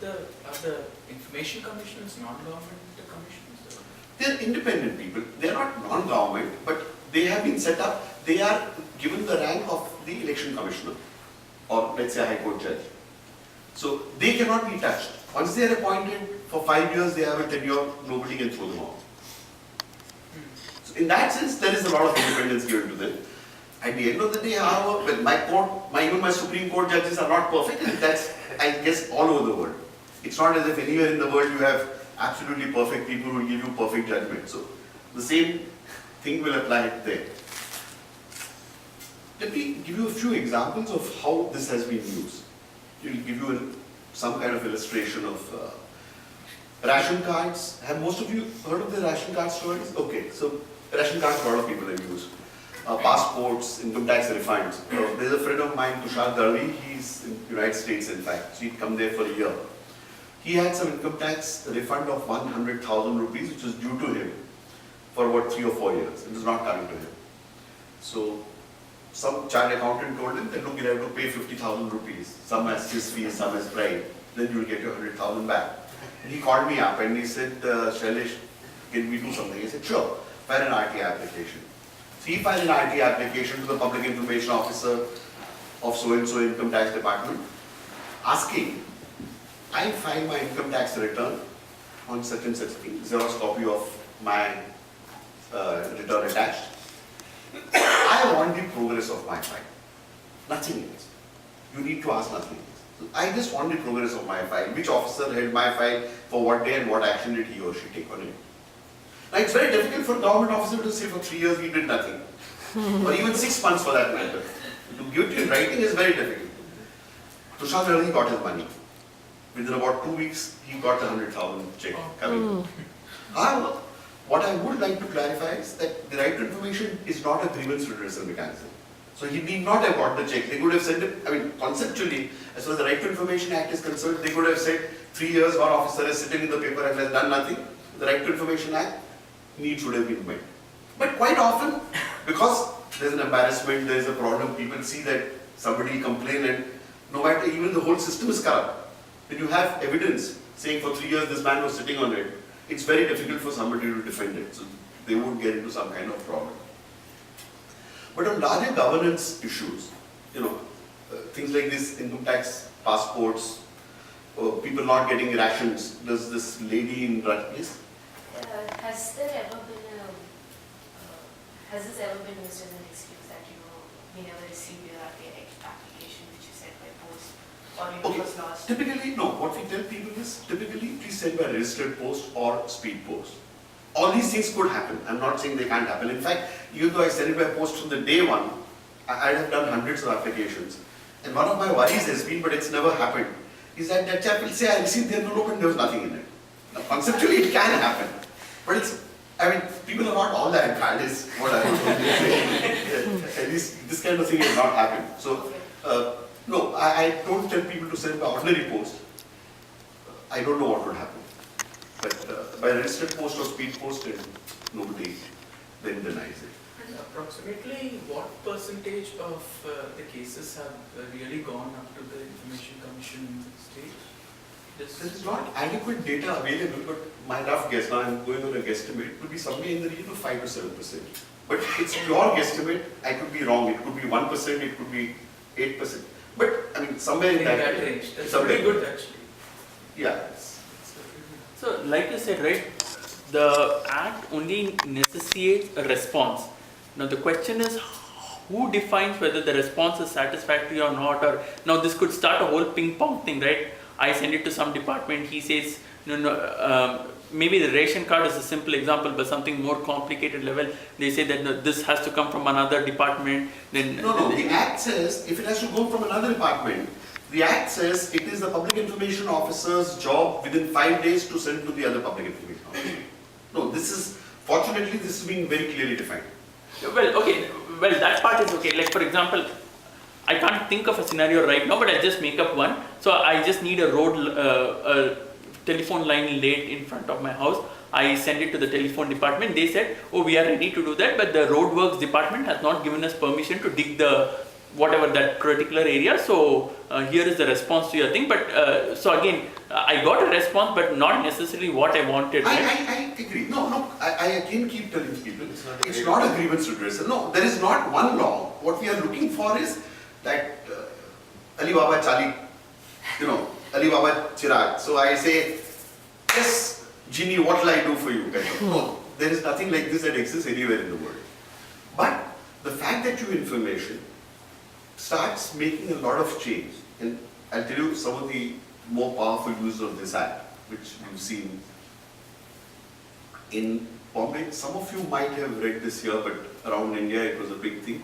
Are the information commissioners non-government commissioners? They are independent people. They are not non-government, but they have been set up. They are given the rank of the election commissioner, or let's say a high court judge. So they cannot be touched. Once they are appointed for 5 years, they have a tenure. Nobody can throw them out. So in that sense, there is a lot of independence given to them. At the end of the day, however, well, even my Supreme Court judges are not perfect, and that's, I guess, all over the world. It's not as if anywhere in the world you have absolutely perfect people who will give you perfect judgment. So the same thing will apply there. Let me give you a few examples of how this has been used. It will give you some kind of illustration of ration cards. Have most of you heard of the ration card stories? Okay, so ration cards, a lot of people have used. Passports, income tax refunds. There's a friend of mine, Tushar Darvi, he's in the United States in fact, so he'd come there for a year. He had some income tax refund of 100,000 rupees which was due to him for about 3 or 4 years. It was not coming to him. So some chartered accountant told him that look, you have to pay 50,000 rupees, some as his fee, some as bribe, then you'll get your 100,000 back. And he called me up and he said, Shailesh, can we do something? I said, sure, file an RT application. So he filed an RT application to the Public Information Officer of so-and-so income tax department, asking, I file my income tax return on such and such thing, Xerox copy of my return attached. I want the progress of my file, nothing else. You need to ask nothing else. So I just want the progress of my file, which officer held my file for what day and what action did he or she take on it. Now it's very difficult for a government officer to say for 3 years he did nothing, or even 6 months for that matter. To give it in writing is very difficult. Tushar Darvi got his money. Within about 2 weeks, he got the 100,000 check coming. However, what I would like to clarify is that the right to information is not a grievance redressal mechanism. So he need not have got the check. They could have sent it, I mean, conceptually, as far as the Right to Information Act is concerned, they could have said 3 years one officer is sitting in the paper and has done nothing. The Right to Information Act needs should have been met. But quite often, because there's an embarrassment, there's a problem, people see that somebody complained and no matter, even the whole system is corrupt. When you have evidence saying for 3 years this man was sitting on it, it's very difficult for somebody to defend it. So they would get into some kind of problem. But on larger governance issues, things like this, income tax, passports, people not getting rations, does this lady in please? Has this ever been used as an excuse that we never received your RTI application which you sent by post, or it was lost? Typically, no. What we tell people is typically please send by registered post or speed post. All these things could happen. I'm not saying they can't happen. In fact, even though I send it by post from the day one, I have done hundreds of applications. And one of my worries has been, but it's never happened, is that chap will say, I received the envelope and there was nothing in it. Now, conceptually, it can happen. But people are not all that bad, is what I would say. At least this kind of thing has not happened. So, no, I don't tell people to send by ordinary post. I don't know what would happen. But by registered post or speed post, nobody then denies it. And approximately what percentage of the cases have really gone up to the Information Commission stage? There is not adequate data available, but my rough guess, now I'm going on a guesstimate, it could be somewhere in the region of 5 to 7%. But it's your guesstimate, I could be wrong, it could be 1%, it could be 8%. But I mean, somewhere in that range. That's very good actually. Yeah. So, like you said, right, the Act only necessitates a response. Now, the question is, who defines whether the response is satisfactory or not? Or now, this could start a whole ping pong thing, right? I send it to some department, he says, maybe the ration card is a simple example, but something more complicated level, they say that no, this has to come from another department. Then No, the Act says if it has to go from another department, the Act says it is the Public Information Officer's job within 5 days to send to the other Public Information Officer. No, fortunately, this is being very clearly defined. Well, okay, that part is okay. Like, for example, I can't think of a scenario right now, but I'll just make up one. So I just need a a telephone line laid in front of my house. I send it to the telephone department. They said, oh, we are ready to do that, but the roadworks department has not given us permission to dig the whatever that particular area. So here is the response to your thing. But so again, I got a response, but not necessarily what I wanted. Right? I agree. I again keep telling people, it's not a grievance redressal. No, there is not one law. What we are looking for is that Ali Baba Chali, Ali Baba Chirag. So I say, yes, genie, what will I do for you? No, there is nothing like this that exists anywhere in the world. But the fact that your information starts making a lot of change, and I'll tell you some of the more powerful uses of this act, which you've seen in Bombay. Some of you might have read this here, but around India it was a big thing.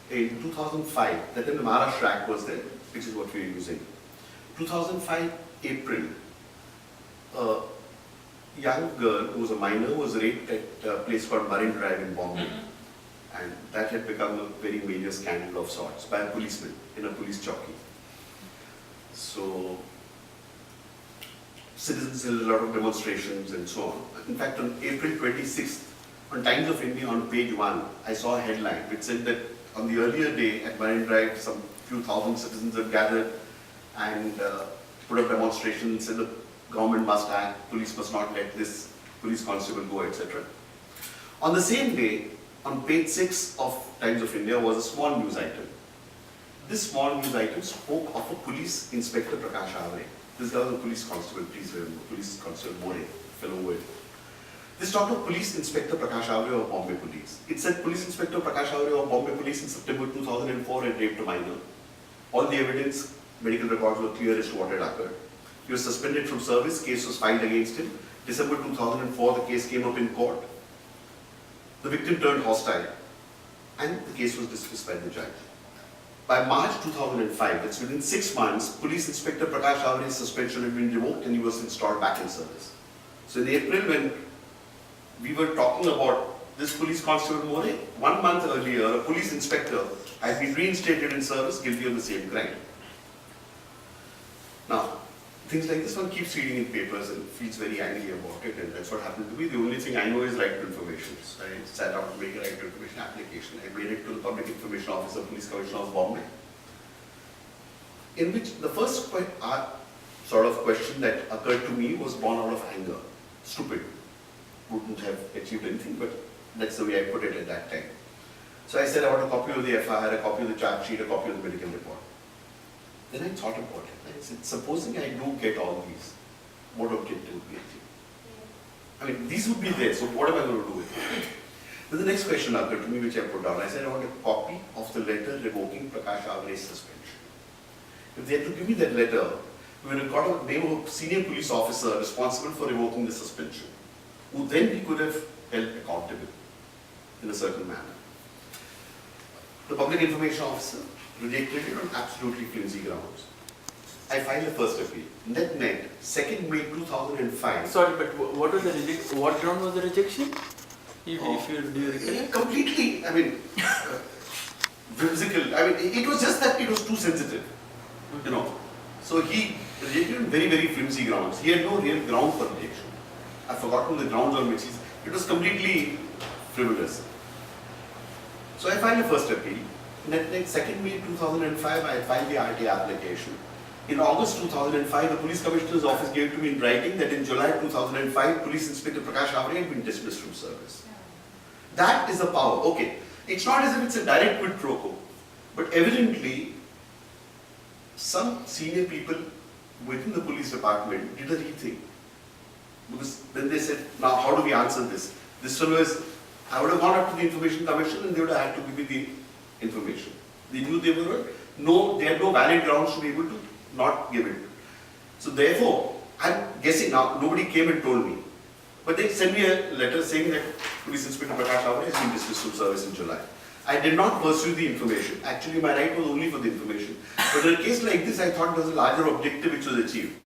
In 2005, that time the Maharashtra Act was there, which is what we are using. 2005 April, a young girl who was a minor was raped at a place called Marine Drive in Bombay. And that had become a very major scandal of sorts by a policeman in a police chowki. So, citizens did a lot of demonstrations and so on. In fact, on April 26th, on Times of India on page 1, I saw a headline which said that on the earlier day at Marine Drive, some few thousand citizens had gathered and put up demonstrations, said the government must act, police must not let this police constable go, etc. On the same day, on page 6 of Times of India was a small news item. This small news item spoke of a police inspector, Prakash Avre. This guy was a police constable, please remember, police constable More, fellow word. This talked of police inspector Prakash Avre of Bombay Police. It said police inspector Prakash Avre of Bombay Police in September 2004 had raped a minor. All the evidence, medical records were clear as to what had occurred. He was suspended from service, case was filed against him. December 2004, the case came up in court. The victim turned hostile and the case was dismissed by the judge. By March 2005, that's within 6 months, Police Inspector Prakash Avre's suspension had been revoked and he was installed back in service. So in April, when we were talking about this police constable More, 1 month earlier, a police inspector had been reinstated in service guilty of the same crime. Now, things like this one keeps reading in papers and feels very angry about it, and that's what happened to me. The only thing I know is right to information. So I sat out to make a right to information application. I made it to the Public Information Officer, Police Commissioner of Bombay, in which the first sort of question that occurred to me was born out of anger. Stupid. Wouldn't have achieved anything, but that's the way I put it at that time. So I said I want a copy of the FIR, a copy of the charge sheet, a copy of the medical report. Then I thought about it. I said, supposing I do get all these, what objective would be achieved? I mean, these would be there, so what am I going to do with it? Then the next question occurred to me, which I put down. I said, I want a copy of the letter revoking Prakash Avre's suspension. If they had to give me that letter, we would have got a name of a senior police officer responsible for revoking the suspension, who then we could have held accountable in a certain manner. The Public Information Officer rejected it on absolutely flimsy grounds. I filed the first appeal. Net 2nd May 2005. Sorry, but what was the rejection? What ground was the rejection? Do you recollect? Completely, whimsical. It was just that it was too sensitive, So he rejected on very, very flimsy grounds. He had no real ground for rejection. I've forgotten the grounds on which it was completely frivolous. So I filed the first appeal. Net 2nd May 2005, I filed the RT application. In August 2005, the Police Commissioner's Office gave to me in writing that in July 2005, Police Inspector Prakash Avre had been dismissed from service. That is the power. Okay, it's not as if it's a direct quid pro quo, but evidently, some senior people within the police department did a rethink. Because then they said, now how do we answer this? This fellow I would have gone up to the Information Commission and they would have had to give me the information. They knew they had no valid grounds to be able to not give it. So therefore, I'm guessing now, nobody came and told me. But they sent me a letter saying that Police Inspector Prakash Avre has been dismissed from service in July. I did not pursue the information. Actually, my right was only for the information. But in a case like this, I thought there was a larger objective which was achieved.